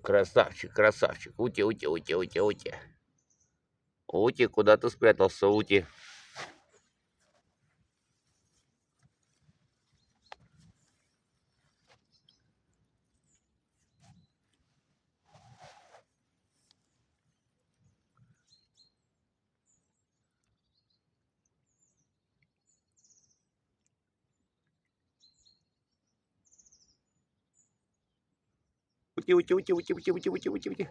Красавчик, красавчик. Ути, Ути, Ути, Ути, Ути. Ути, куда ты спрятался, Ути? Ути, Ути, Ути, Ути, Ути, Ути, Ути, Ути, Ути.